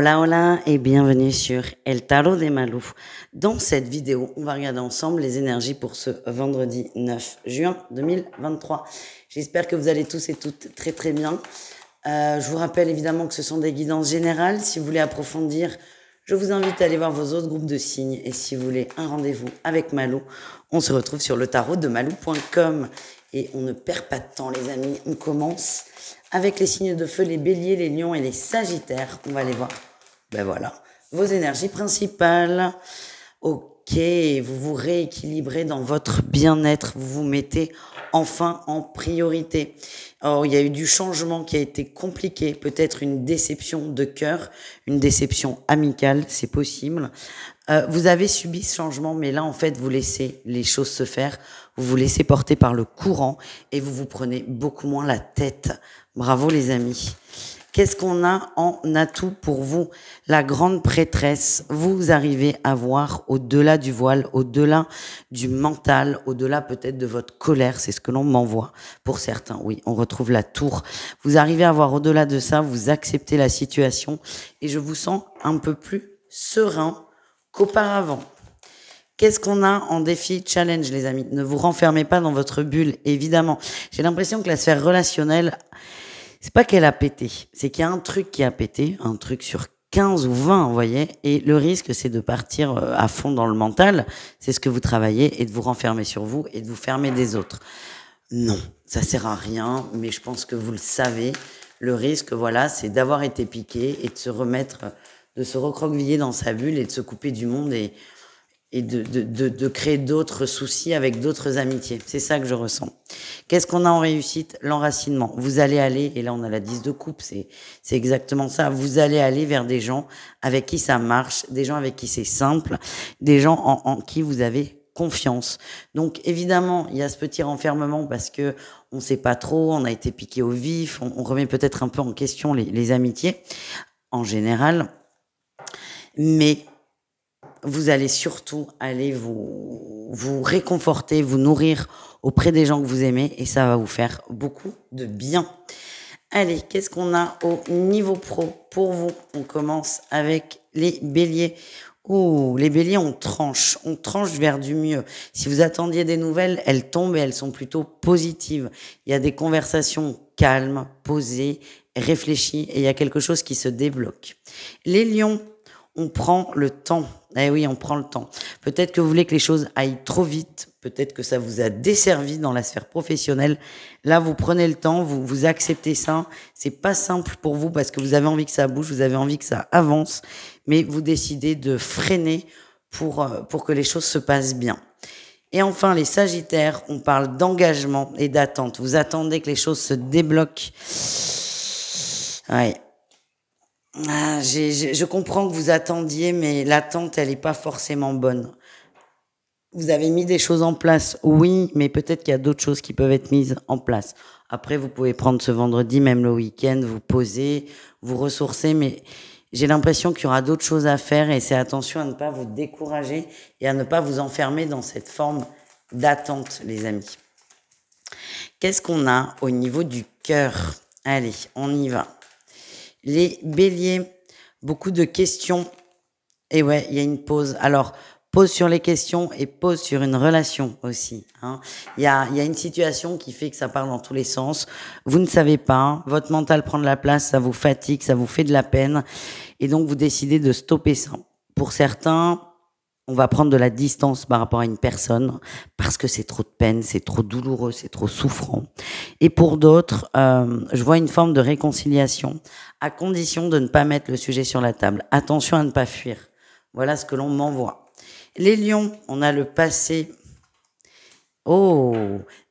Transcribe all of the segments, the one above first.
Hola hola et bienvenue sur El Tarot de Malou. Dans cette vidéo, on va regarder ensemble les énergies pour ce vendredi 9 juin 2023. J'espère que vous allez tous et toutes très très bien. Je vous rappelle évidemment que ce sont des guidances générales. Si vous voulez approfondir, je vous invite à aller voir vos autres groupes de signes. Et si vous voulez un rendez-vous avec Malou, on se retrouve sur le tarot de malou.com. Et on ne perd pas de temps les amis, on commence avec les signes de feu, les béliers, les lions et les sagittaires. On va aller voir, ben voilà, vos énergies principales. Ok, vous vous rééquilibrez dans votre bien-être, vous vous mettez enfin en priorité. Alors, il y a eu du changement qui a été compliqué, peut-être une déception de cœur, une déception amicale, c'est possible. Vous avez subi ce changement, mais là, en fait, vous laissez les choses se faire, vous vous laissez porter par le courant et vous vous prenez beaucoup moins la tête. Bravo les amis. Qu'est-ce qu'on a en atout pour vous? La grande prêtresse, vous arrivez à voir au-delà du voile, au-delà du mental, au-delà peut-être de votre colère, c'est ce que l'on m'envoie. Pour certains, oui, on retrouve la tour. Vous arrivez à voir au-delà de ça, vous acceptez la situation et je vous sens un peu plus serein qu'auparavant. Qu'est-ce qu'on a en défi challenge, les amis? Ne vous renfermez pas dans votre bulle, évidemment. J'ai l'impression que la sphère relationnelle, c'est pas qu'elle a pété, c'est qu'il y a un truc qui a pété, un truc sur 15 ou 20, vous voyez, et le risque, c'est de partir à fond dans le mental, c'est ce que vous travaillez, et de vous renfermer sur vous et de vous fermer des autres. Non, ça sert à rien, mais je pense que vous le savez. Le risque, voilà, c'est d'avoir été piqué et de se remettre, de se recroqueviller dans sa bulle et de se couper du monde et de créer d'autres soucis avec d'autres amitiés. C'est ça que je ressens. Qu'est-ce qu'on a en réussite? L'enracinement. Vous allez aller, et là on a la 10 de coupe, c'est exactement ça, vous allez aller vers des gens avec qui ça marche, des gens avec qui c'est simple, des gens en qui vous avez confiance. Donc évidemment, il y a ce petit renfermement parce que on sait pas trop, on a été piqué au vif, on remet peut-être un peu en question les amitiés en général, mais vous allez surtout aller vous réconforter, vous nourrir auprès des gens que vous aimez et ça va vous faire beaucoup de bien. Allez, qu'est-ce qu'on a au niveau pro pour vous? On commence avec les béliers. Oh, les béliers, on tranche vers du mieux. Si vous attendiez des nouvelles, elles tombent et elles sont plutôt positives. Il y a des conversations calmes, posées, réfléchies et il y a quelque chose qui se débloque. Les lions, on prend le temps. Eh oui, on prend le temps. Peut-être que vous voulez que les choses aillent trop vite. Peut-être que ça vous a desservi dans la sphère professionnelle. Là, vous prenez le temps, vous acceptez ça. C'est pas simple pour vous parce que vous avez envie que ça bouge, vous avez envie que ça avance, mais vous décidez de freiner pour que les choses se passent bien. Et enfin, les sagittaires, on parle d'engagement et d'attente. Vous attendez que les choses se débloquent. Ouais. Je comprends que vous attendiez, mais l'attente, elle n'est pas forcément bonne. Vous avez mis des choses en place, oui, mais peut-être qu'il y a d'autres choses qui peuvent être mises en place. Après, vous pouvez prendre ce vendredi, même le week-end, vous poser, vous ressourcer, mais j'ai l'impression qu'il y aura d'autres choses à faire et c'est attention à ne pas vous décourager et à ne pas vous enfermer dans cette forme d'attente, les amis. Qu'est-ce qu'on a au niveau du cœur? Allez, on y va. Les béliers, beaucoup de questions. Et ouais, il y a une pause. Alors, pause sur les questions et pause sur une relation aussi. Hein. Il y a une situation qui fait que ça part dans tous les sens. Vous ne savez pas, votre mental prend de la place, ça vous fatigue, ça vous fait de la peine. Et donc, vous décidez de stopper ça. Pour certains, on va prendre de la distance par rapport à une personne parce que c'est trop de peine, c'est trop douloureux, c'est trop souffrant. Et pour d'autres, je vois une forme de réconciliation à condition de ne pas mettre le sujet sur la table. Attention à ne pas fuir. Voilà ce que l'on m'envoie. Les lions, on a le passé. Oh,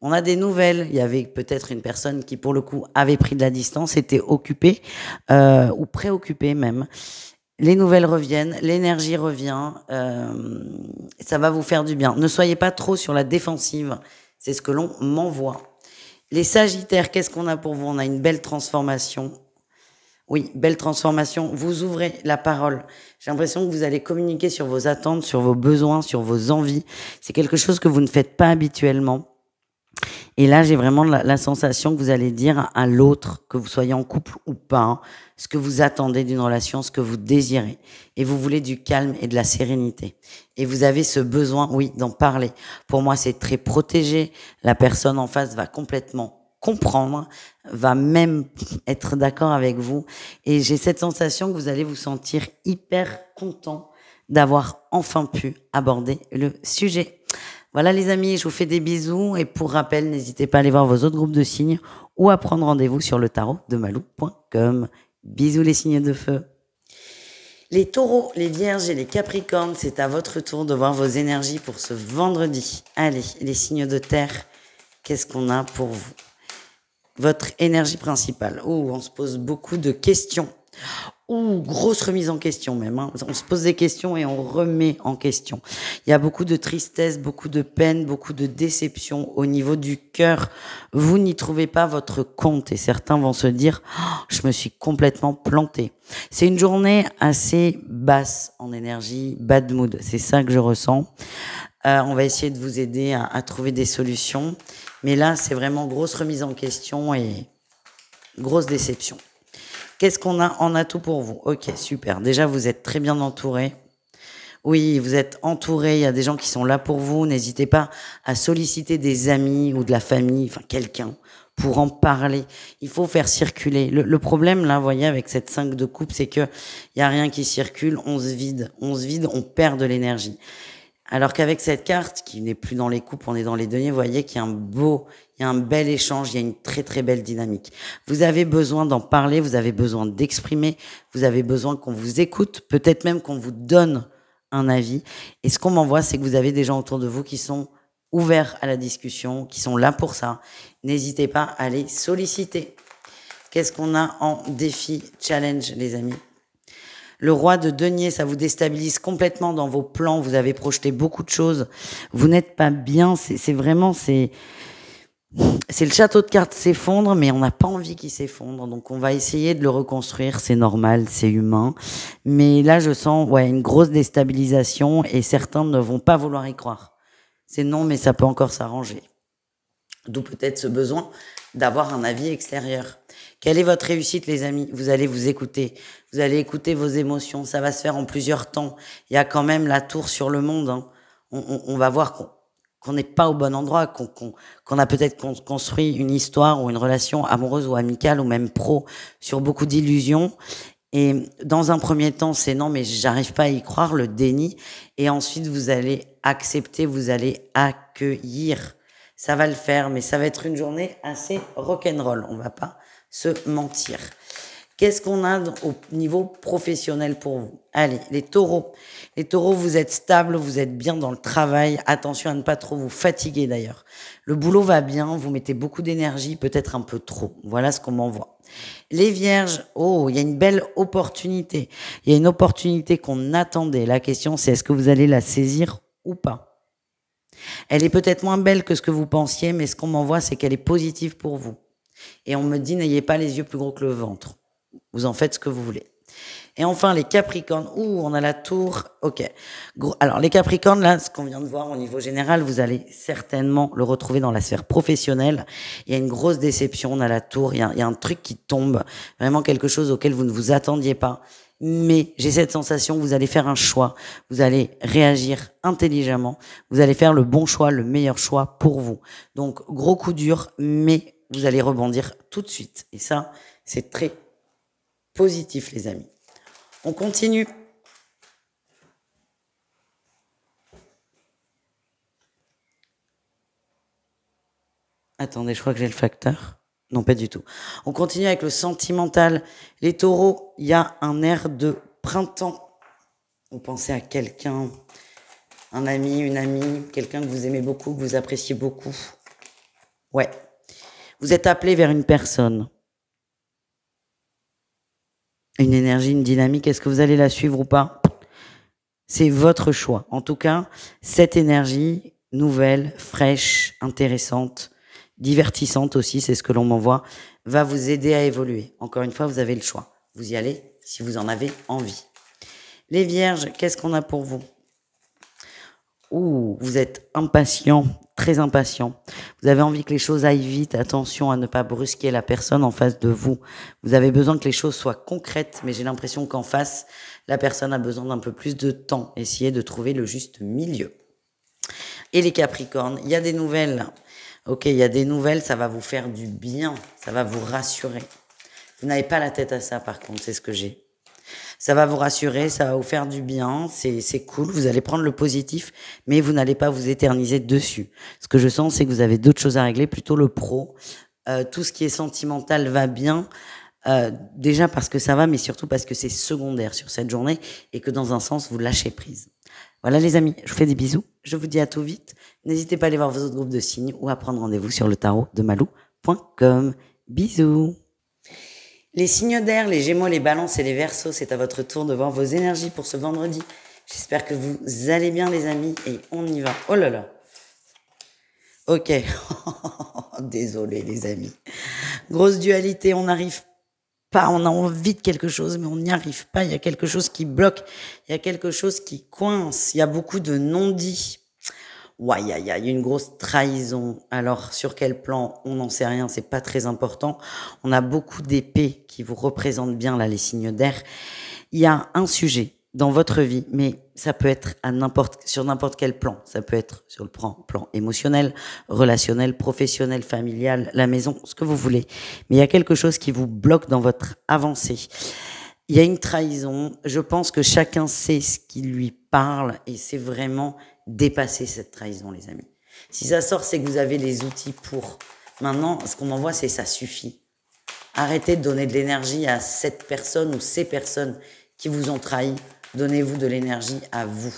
on a des nouvelles. Il y avait peut-être une personne qui, pour le coup, avait pris de la distance, était occupée ou préoccupée même. Les nouvelles reviennent, l'énergie revient, ça va vous faire du bien. Ne soyez pas trop sur la défensive, c'est ce que l'on m'envoie. Les sagittaires, qu'est-ce qu'on a pour vous? On a une belle transformation. Oui, belle transformation. Vous ouvrez la parole. J'ai l'impression que vous allez communiquer sur vos attentes, sur vos besoins, sur vos envies. C'est quelque chose que vous ne faites pas habituellement. Et là, j'ai vraiment la sensation que vous allez dire à l'autre, que vous soyez en couple ou pas, hein, ce que vous attendez d'une relation, ce que vous désirez. Et vous voulez du calme et de la sérénité. Et vous avez ce besoin, oui, d'en parler. Pour moi, c'est très protégé. La personne en face va complètement comprendre, va même être d'accord avec vous. Et j'ai cette sensation que vous allez vous sentir hyper content d'avoir enfin pu aborder le sujet. Voilà les amis, je vous fais des bisous et pour rappel, n'hésitez pas à aller voir vos autres groupes de signes ou à prendre rendez-vous sur le tarot de malou.com. Bisous les signes de feu. Les taureaux, les vierges et les capricornes, c'est à votre tour de voir vos énergies pour ce vendredi. Allez, les signes de terre, qu'est-ce qu'on a pour vous? Votre énergie principale. On se pose beaucoup de questions. Grosse remise en question même. Hein. On se pose des questions et on remet en question. Il y a beaucoup de tristesse, beaucoup de peine, beaucoup de déception au niveau du cœur. Vous n'y trouvez pas votre compte et certains vont se dire « Je me suis complètement planté ». C'est une journée assez basse en énergie, bad mood. C'est ça que je ressens. On va essayer de vous aider à trouver des solutions. Mais là, c'est vraiment grosse remise en question et grosse déception. Qu'est-ce qu'on a en atout pour vous? Ok, super. Déjà, vous êtes très bien entouré. Oui, vous êtes entouré. Il y a des gens qui sont là pour vous. N'hésitez pas à solliciter des amis ou de la famille, enfin quelqu'un, pour en parler. Il faut faire circuler. Le problème, là, vous voyez, avec cette 5 de coupe, c'est que il y a rien qui circule. On se vide, on perd de l'énergie. Alors qu'avec cette carte, qui n'est plus dans les coupes, on est dans les deniers, vous voyez qu'il y a un bel échange, il y a une très très belle dynamique. Vous avez besoin d'en parler, vous avez besoin d'exprimer, vous avez besoin qu'on vous écoute, peut-être même qu'on vous donne un avis. Et ce qu'on m'envoie, c'est que vous avez des gens autour de vous qui sont ouverts à la discussion, qui sont là pour ça. N'hésitez pas à les solliciter. Qu'est-ce qu'on a en défi, challenge, les amis? Le roi de denier, ça vous déstabilise complètement dans vos plans. Vous avez projeté beaucoup de choses. Vous n'êtes pas bien. C'est vraiment, c'est le château de cartes s'effondre, mais on n'a pas envie qu'il s'effondre. Donc, on va essayer de le reconstruire. C'est normal, c'est humain. Mais là, je sens, une grosse déstabilisation et certains ne vont pas vouloir y croire. C'est non, mais ça peut encore s'arranger. D'où peut-être ce besoin d'avoir un avis extérieur. Quelle est votre réussite, les amis? Vous allez vous écouter. Vous allez écouter vos émotions. Ça va se faire en plusieurs temps. Il y a quand même la tour sur le monde. Hein. On va voir qu'on n'est pas au bon endroit, qu'on a peut-être construit une histoire ou une relation amoureuse ou amicale ou même pro sur beaucoup d'illusions. Et dans un premier temps, c'est non, mais j'arrive pas à y croire, le déni. Et ensuite, vous allez accepter, vous allez accueillir. Ça va le faire, mais ça va être une journée assez rock'n'roll. On va pas se mentir. Qu'est-ce qu'on a au niveau professionnel pour vous? Allez, les taureaux. Les taureaux, vous êtes stables, vous êtes bien dans le travail. Attention à ne pas trop vous fatiguer d'ailleurs. Le boulot va bien, vous mettez beaucoup d'énergie, peut-être un peu trop. Voilà ce qu'on m'envoie. Les vierges, il y a une belle opportunité. Il y a une opportunité qu'on attendait. La question, c'est est-ce que vous allez la saisir ou pas? Elle est peut-être moins belle que ce que vous pensiez, mais ce qu'on m'envoie, c'est qu'elle est positive pour vous. Et on me dit, n'ayez pas les yeux plus gros que le ventre. Vous en faites ce que vous voulez. Et enfin, les Capricornes. On a la tour. Ok. Alors, les Capricornes, là, ce qu'on vient de voir au niveau général, vous allez certainement le retrouver dans la sphère professionnelle. Il y a une grosse déception. On a la tour. Il y a un truc qui tombe. Vraiment quelque chose auquel vous ne vous attendiez pas. Mais j'ai cette sensation que vous allez faire un choix. Vous allez réagir intelligemment. Vous allez faire le bon choix, le meilleur choix pour vous. Donc, gros coup dur, mais vous allez rebondir tout de suite. Et ça, c'est très positif, les amis. On continue. Attendez, je crois que j'ai le facteur. Non, pas du tout. On continue avec le sentimental. Les taureaux, il y a un air de printemps. Vous pensez à quelqu'un, un ami, une amie, quelqu'un que vous aimez beaucoup, que vous appréciez beaucoup. Ouais. Vous êtes appelé vers une personne. Une énergie, une dynamique. Est-ce que vous allez la suivre ou pas? C'est votre choix. En tout cas, cette énergie nouvelle, fraîche, intéressante, divertissante aussi, c'est ce que l'on m'envoie, va vous aider à évoluer. Encore une fois, vous avez le choix. Vous y allez si vous en avez envie. Les vierges, qu'est-ce qu'on a pour vous? Ouh, vous êtes impatient, très impatient. Vous avez envie que les choses aillent vite. Attention à ne pas brusquer la personne en face de vous. Vous avez besoin que les choses soient concrètes, mais j'ai l'impression qu'en face, la personne a besoin d'un peu plus de temps. Essayez de trouver le juste milieu. Et les Capricornes, il y a des nouvelles. Ok, il y a des nouvelles, ça va vous faire du bien, ça va vous rassurer. Vous n'avez pas la tête à ça par contre, c'est ce que j'ai. Ça va vous rassurer, ça va vous faire du bien, c'est cool, vous allez prendre le positif, mais vous n'allez pas vous éterniser dessus. Ce que je sens, c'est que vous avez d'autres choses à régler, plutôt le pro. Tout ce qui est sentimental va bien, déjà parce que ça va, mais surtout parce que c'est secondaire sur cette journée et que dans un sens, vous lâchez prise. Voilà les amis, je vous fais des bisous, je vous dis à tout vite. N'hésitez pas à aller voir vos autres groupes de signes ou à prendre rendez-vous sur le tarot de malou.com. Bisous. Les signes d'air, les Gémeaux, les Balances et les Verseaux, c'est à votre tour de voir vos énergies pour ce vendredi. J'espère que vous allez bien les amis et on y va. Oh là là. Ok. Désolé les amis. Grosse dualité, on n'arrive pas, on a envie de quelque chose mais on n'y arrive pas. Il y a quelque chose qui bloque, il y a quelque chose qui coince, il y a beaucoup de non-dits. Ouais, il y a une grosse trahison. Alors, sur quel plan? On n'en sait rien, c'est pas très important. On a beaucoup d'épées qui vous représentent bien, là, les signes d'air. Il y a un sujet dans votre vie, mais ça peut être sur n'importe quel plan. Ça peut être sur le plan émotionnel, relationnel, professionnel, familial, la maison, ce que vous voulez. Mais il y a quelque chose qui vous bloque dans votre avancée. Il y a une trahison. Je pense que chacun sait ce qui lui parle et c'est vraiment dépasser cette trahison, les amis. Si ça sort, c'est que vous avez les outils pour. Maintenant, ce qu'on m'envoie, c'est ça suffit. Arrêtez de donner de l'énergie à cette personne ou ces personnes qui vous ont trahi. Donnez-vous de l'énergie à vous.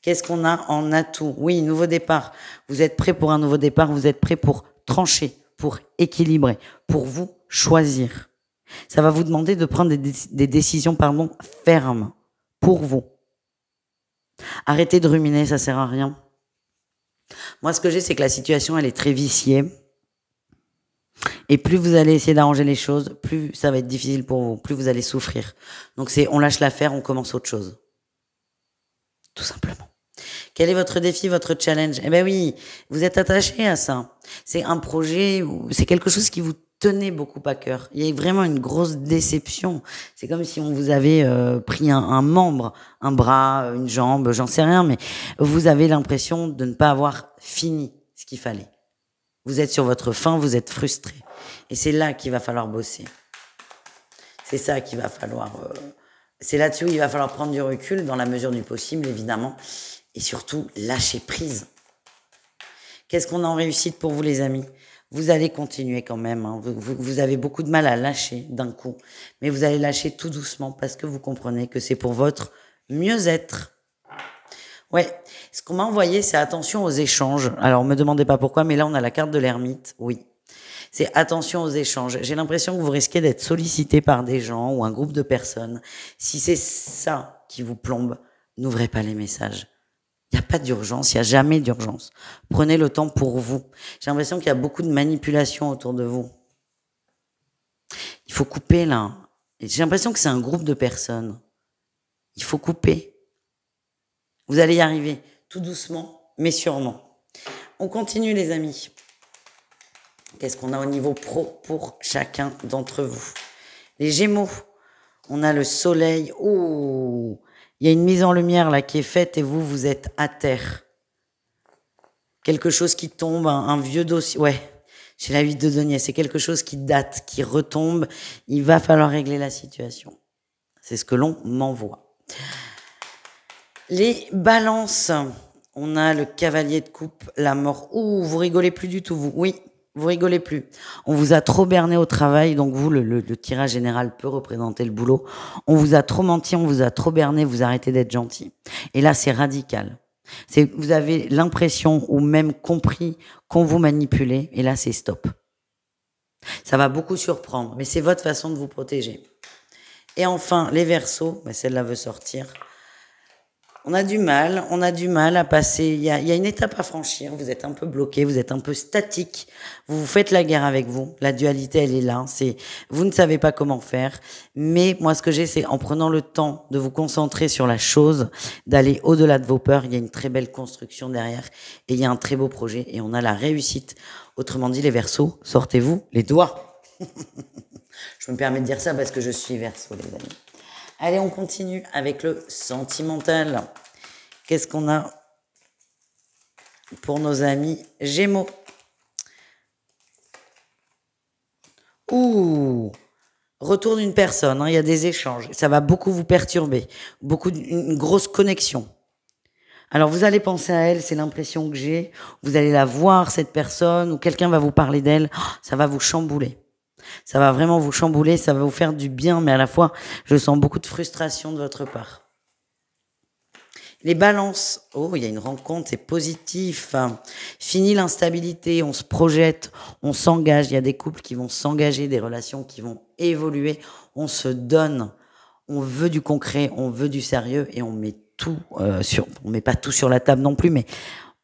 Qu'est-ce qu'on a en atout? Oui, nouveau départ. Vous êtes prêt pour un nouveau départ. Vous êtes prêt pour trancher, pour équilibrer, pour vous choisir. Ça va vous demander de prendre des décisions fermes pour vous. Arrêtez de ruminer, ça sert à rien. Moi, ce que j'ai, c'est que la situation, elle est très viciée. Et plus vous allez essayer d'arranger les choses, plus ça va être difficile pour vous, plus vous allez souffrir. Donc on lâche l'affaire, on commence autre chose. Tout simplement. Quel est votre défi, votre challenge? Eh ben oui, vous êtes attaché à ça. C'est un projet, c'est quelque chose qui vous tenait beaucoup à cœur. Il y a vraiment une grosse déception. C'est comme si on vous avait pris un membre, un bras, une jambe, j'en sais rien, mais vous avez l'impression de ne pas avoir fini ce qu'il fallait. Vous êtes sur votre fin, vous êtes frustré. Et c'est là qu'il va falloir bosser. C'est ça qu'il va falloir... c'est là-dessus où il va falloir prendre du recul, dans la mesure du possible, évidemment. Et surtout, lâcher prise. Qu'est-ce qu'on a en réussite pour vous, les amis? Vous allez continuer quand même. Hein. Vous avez beaucoup de mal à lâcher d'un coup. Mais vous allez lâcher tout doucement parce que vous comprenez que c'est pour votre mieux-être. Ouais, ce qu'on m'a envoyé, c'est attention aux échanges. Alors, me demandez pas pourquoi, mais là, on a la carte de l'ermite. Oui. C'est attention aux échanges. J'ai l'impression que vous risquez d'être sollicité par des gens ou un groupe de personnes. Si c'est ça qui vous plombe, n'ouvrez pas les messages. Il n'y a pas d'urgence, il n'y a jamais d'urgence. Prenez le temps pour vous. J'ai l'impression qu'il y a beaucoup de manipulation autour de vous. Il faut couper là. J'ai l'impression que c'est un groupe de personnes. Il faut couper. Vous allez y arriver, tout doucement, mais sûrement. On continue les amis. Qu'est-ce qu'on a au niveau pro pour chacun d'entre vous? Les Gémeaux, on a le soleil. Oh, il y a une mise en lumière là qui est faite et vous êtes à terre. Quelque chose qui tombe, un vieux dossier. Ouais, j'ai la 8 de denier. C'est quelque chose qui date, qui retombe. Il va falloir régler la situation. C'est ce que l'on m'envoie. Les Balances, on a le cavalier de coupe, la mort. Ouh, vous rigolez plus du tout, vous. Oui, vous rigolez plus. On vous a trop berné au travail, donc vous, le tirage général peut représenter le boulot. On vous a trop menti, on vous a trop berné, vous arrêtez d'être gentil. Et là, c'est radical. Vous avez l'impression ou même compris qu'on vous manipulait, et là, c'est stop. Ça va beaucoup surprendre, mais c'est votre façon de vous protéger. Et enfin, les Verseaux, celle-là veut sortir. on a du mal à passer. Il y a une étape à franchir. Vous êtes un peu bloqué, vous êtes un peu statique. Vous vous faites la guerre avec vous. La dualité, elle est là. Vous ne savez pas comment faire. Mais moi, ce que j'ai, c'est en prenant le temps de vous concentrer sur la chose, d'aller au-delà de vos peurs. Il y a une très belle construction derrière et il y a un très beau projet et on a la réussite. Autrement dit, les Verseaux, sortez-vous les doigts. Je me permets de dire ça parce que je suis Verseau, les amis. Allez, on continue avec le sentimental. Qu'est-ce qu'on a pour nos amis Gémeaux? Ouh, retour d'une personne, hein, il y a des échanges. Ça va beaucoup vous perturber. Une grosse connexion. Alors vous allez penser à elle, c'est l'impression que j'ai. Vous allez la voir, cette personne, ou quelqu'un va vous parler d'elle. Oh, ça va vous chambouler. Ça va vraiment vous chambouler, ça va vous faire du bien, mais à la fois, je sens beaucoup de frustration de votre part. Les balances, oh, il y a une rencontre, c'est positif. Fini l'instabilité, on se projette, on s'engage. Il y a des couples qui vont s'engager, des relations qui vont évoluer. On se donne, on veut du concret, on veut du sérieux et on met tout on met pas tout sur la table non plus, mais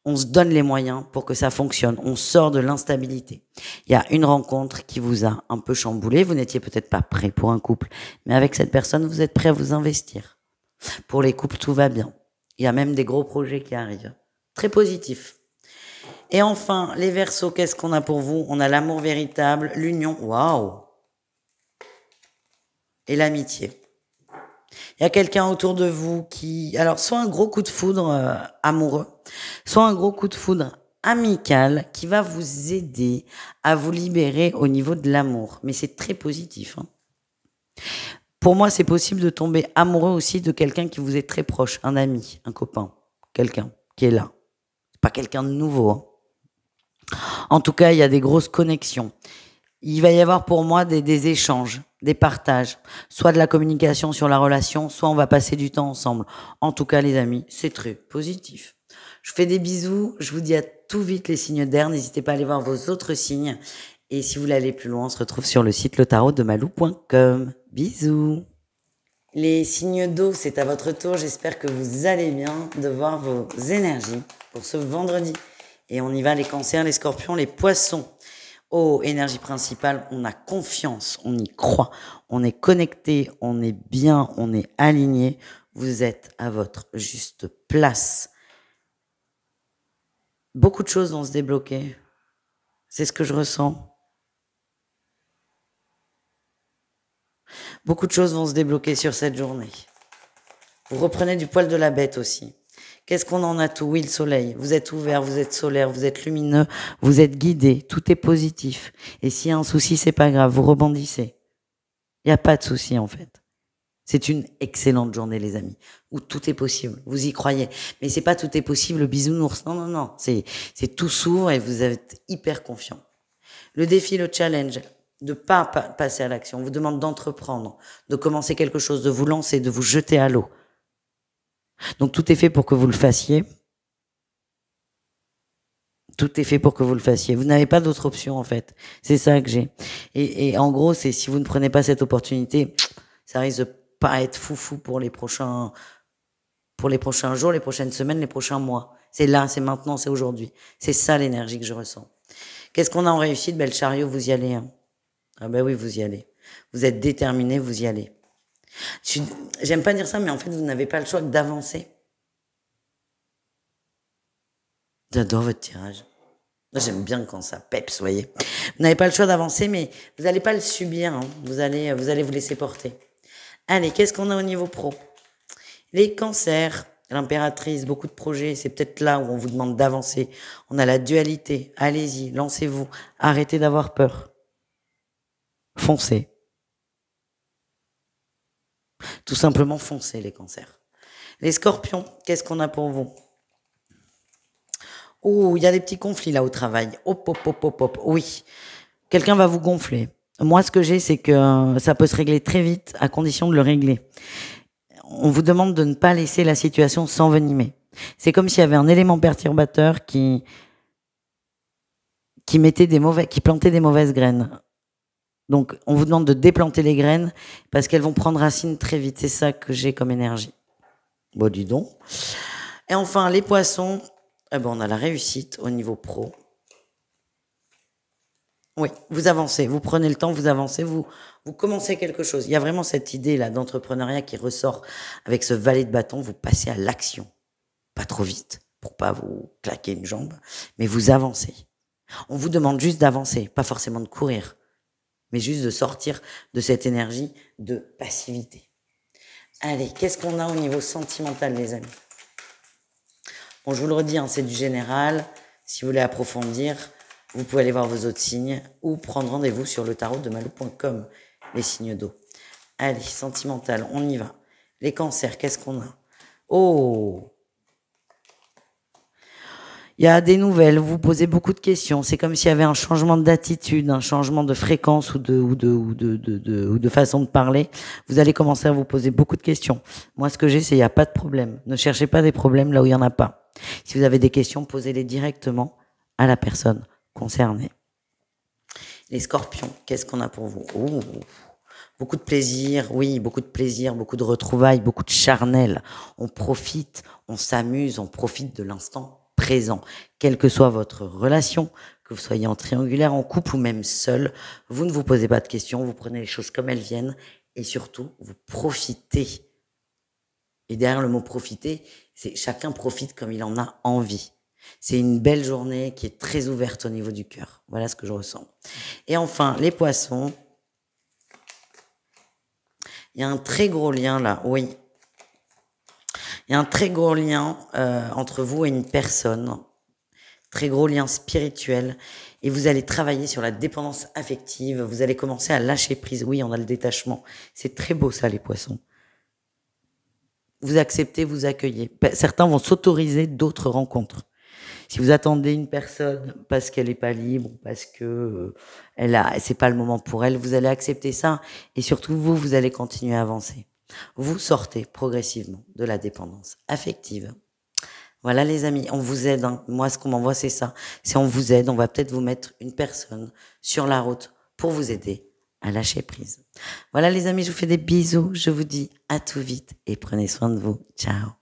on se donne les moyens pour que ça fonctionne. On sort de l'instabilité. Il y a une rencontre qui vous a un peu chamboulé. Vous n'étiez peut-être pas prêt pour un couple, mais avec cette personne, vous êtes prêt à vous investir. Pour les couples, tout va bien. Il y a même des gros projets qui arrivent. Très positif. Et enfin, les Verseaux, qu'est-ce qu'on a pour vous? On a l'amour véritable, l'union, waouh, et l'amitié. Il y a quelqu'un autour de vous qui, alors soit un gros coup de foudre amoureux, soit un gros coup de foudre amical qui va vous aider à vous libérer au niveau de l'amour. Mais c'est très positif. Hein. Pour moi, c'est possible de tomber amoureux aussi de quelqu'un qui vous est très proche, un ami, un copain, quelqu'un qui est là. Pas quelqu'un de nouveau. Hein. En tout cas, il y a des grosses connexions. Il va y avoir pour moi des échanges, des partages, soit de la communication sur la relation, soit on va passer du temps ensemble. En tout cas, les amis, c'est très positif. Je vous fais des bisous, je vous dis à tout vite les signes d'air, n'hésitez pas à aller voir vos autres signes. Et si vous voulez aller plus loin, on se retrouve sur le site letarotdemalou.com. Bisous. Les signes d'eau, c'est à votre tour, j'espère que vous allez bien, de voir vos énergies pour ce vendredi. Et on y va, les cancers, les scorpions, les poissons. Oh, énergie principale, on a confiance, on y croit, on est connecté, on est bien, on est aligné. Vous êtes à votre juste place. Beaucoup de choses vont se débloquer. C'est ce que je ressens. Beaucoup de choses vont se débloquer sur cette journée. Vous reprenez du poil de la bête aussi. Qu'est-ce qu'on en a tout? Oui, le soleil. Vous êtes ouvert, vous êtes solaire, vous êtes lumineux, vous êtes guidé. Tout est positif. Et s'il y a un souci, c'est pas grave. Vous rebondissez. Il n'y a pas de souci, en fait. C'est une excellente journée, les amis, où tout est possible. Vous y croyez. Mais c'est pas tout est possible, bisounours. Non, non, non. C'est tout s'ouvre et vous êtes hyper confiant. Le défi, le challenge, de pas passer à l'action. On vous demande d'entreprendre, de commencer quelque chose, de vous lancer, de vous jeter à l'eau. Donc tout est fait pour que vous le fassiez. Tout est fait pour que vous le fassiez. Vous n'avez pas d'autre option, en fait. C'est ça que j'ai. Et en gros, c'est si vous ne prenez pas cette opportunité, ça risque de pas être foufou pour les prochains jours, les prochaines semaines, les prochains mois. C'est là, c'est maintenant, c'est aujourd'hui. C'est ça l'énergie que je ressens. Qu'est-ce qu'on a en réussite? Ben, le chariot, vous y allez. Hein. Ah ben oui, vous y allez. Vous êtes déterminé, vous y allez. J'aime pas dire ça, mais en fait, vous n'avez pas le choix que d'avancer. J'adore votre tirage. J'aime bien quand ça peps, vous voyez. Vous n'avez pas le choix d'avancer, mais vous n'allez pas le subir. Hein. Vous allez vous laisser porter. Allez, qu'est-ce qu'on a au niveau pro? Les cancers, l'impératrice, beaucoup de projets. C'est peut-être là où on vous demande d'avancer. On a la dualité. Allez-y, lancez-vous. Arrêtez d'avoir peur. Foncez. Tout simplement foncez, les cancers. Les scorpions, qu'est-ce qu'on a pour vous? Oh, il y a des petits conflits là au travail. Hop, hop, hop, hop, hop. Oui, quelqu'un va vous gonfler. Moi, ce que j'ai, c'est que ça peut se régler très vite à condition de le régler. On vous demande de ne pas laisser la situation s'envenimer. C'est comme s'il y avait un élément perturbateur qui plantait des mauvaises graines. Donc, on vous demande de déplanter les graines parce qu'elles vont prendre racine très vite. C'est ça que j'ai comme énergie. Bon, dis donc. Et enfin, les poissons, eh ben, on a la réussite au niveau pro. Oui, vous avancez, vous prenez le temps, vous avancez, vous commencez quelque chose. Il y a vraiment cette idée-là d'entrepreneuriat qui ressort avec ce valet de bâton, vous passez à l'action. Pas trop vite, pour pas vous claquer une jambe, mais vous avancez. On vous demande juste d'avancer, pas forcément de courir, mais juste de sortir de cette énergie de passivité. Allez, qu'est-ce qu'on a au niveau sentimental, les amis? Bon, je vous le redis, hein, c'est du général. Si vous voulez approfondir, vous pouvez aller voir vos autres signes ou prendre rendez-vous sur le tarot de malou.com, les signes d'eau. Allez, sentimental, on y va. Les cancers, qu'est-ce qu'on a? Oh! Il y a des nouvelles, vous posez beaucoup de questions. C'est comme s'il y avait un changement d'attitude, un changement de fréquence ou de façon de parler. Vous allez commencer à vous poser beaucoup de questions. Moi, ce que j'ai, c'est il n'y a pas de problème. Ne cherchez pas des problèmes là où il n'y en a pas. Si vous avez des questions, posez-les directement à la personne concernée. Les scorpions, qu'est-ce qu'on a pour vous? Oh, beaucoup de plaisir, oui, beaucoup de plaisir, beaucoup de retrouvailles, beaucoup de charnel. On profite, on s'amuse, on profite de l'instant présent. Quelle que soit votre relation, que vous soyez en triangulaire, en couple ou même seul, vous ne vous posez pas de questions, vous prenez les choses comme elles viennent et surtout, vous profitez. Et derrière le mot profiter, c'est chacun profite comme il en a envie. C'est une belle journée qui est très ouverte au niveau du cœur. Voilà ce que je ressens. Et enfin, les poissons. Il y a un très gros lien là, oui. Il y a un très gros lien entre vous et une personne. Très gros lien spirituel. Et vous allez travailler sur la dépendance affective. Vous allez commencer à lâcher prise. Oui, on a le détachement. C'est très beau ça, les poissons. Vous acceptez, vous accueillez. Certains vont s'autoriser d'autres rencontres. Si vous attendez une personne parce qu'elle est pas libre, parce que c'est pas le moment pour elle, vous allez accepter ça et surtout vous allez continuer à avancer. Vous sortez progressivement de la dépendance affective. Voilà les amis, on vous aide. Hein. Moi, ce qu'on m'envoie, c'est ça. C'est on vous aide. On va peut-être vous mettre une personne sur la route pour vous aider à lâcher prise. Voilà les amis, je vous fais des bisous. Je vous dis à tout vite et prenez soin de vous. Ciao.